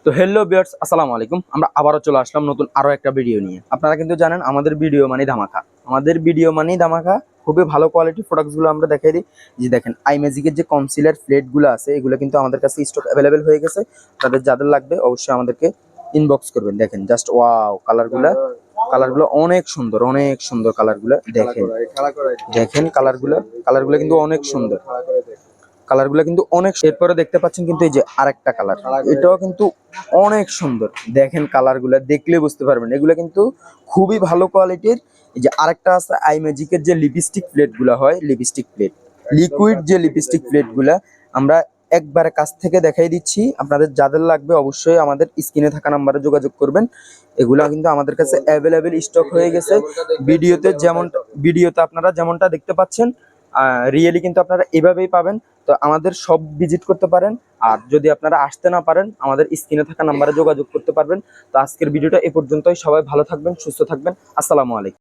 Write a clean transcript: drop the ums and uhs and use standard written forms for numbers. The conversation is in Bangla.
তো হ্যালো ভিউয়ার্স, আসসালামু আলাইকুম। আমরা আবারও চলে আসলাম নতুন আরো একটা ভিডিও নিয়ে। আপনারা কিন্তু জানেন আমাদের ভিডিও মানে ধামাকা। খুবই ভালো কোয়ালিটির প্রোডাক্টসগুলো আমরা দেখাই দিই। যে দেখেন আইম্যাজিকের যে কনসিলার প্লেটগুলো আছে এগুলো কিন্তু আমাদের কাছে স্টক অ্যাভেলেবেল হয়ে গেছে। তাদের যাদের লাগবে অবশ্যই আমাদেরকে ইনবক্স করবেন। দেখেন জাস্ট ওয়াও, কালারগুলো অনেক সুন্দর কালারগুলো দেখেন। দেখেন কালারগুলো কিন্তু অনেক সুন্দর। এরপরে দেখতে পাচ্ছেন কিন্তু এই যে আরেকটা কালার, এটাও কিন্তু অনেক সুন্দর। দেখেন কালারগুলো দেখলে বুঝতে পারবেন এগুলো কিন্তু খুবই ভালো কোয়ালিটির। এই যে আরেকটা আছে আইম্যাজিকের যে লিপস্টিক প্লেটগুলো হয়, লিকুইড যে লিপস্টিক প্লেটগুলা আমরা একবারে কাছ থেকে দেখাই দিচ্ছি। আপনাদের যাদের লাগবে অবশ্যই আমাদের স্ক্রিনে থাকা নাম্বারে যোগাযোগ করবেন। এগুলা কিন্তু আমাদের কাছে অ্যাভেলেবেল স্টক হয়ে গেছে। ভিডিওতে আপনারা যেমনটা দেখতে পাচ্ছেন রিয়েলি কিন্তু আপনারা এভাবেই পাবেন। তো আমাদের সব ভিজিট করতে পারেন। আর যদি আপনারা আসতে না পারেন আমাদের স্ক্রিনে থাকা নাম্বারে যোগাযোগ করতে পারবেন। তো আজকের ভিডিওটা এ পর্যন্তই। সবাই ভালো থাকবেন, সুস্থ থাকবেন। আসসালামু আলাইকুম।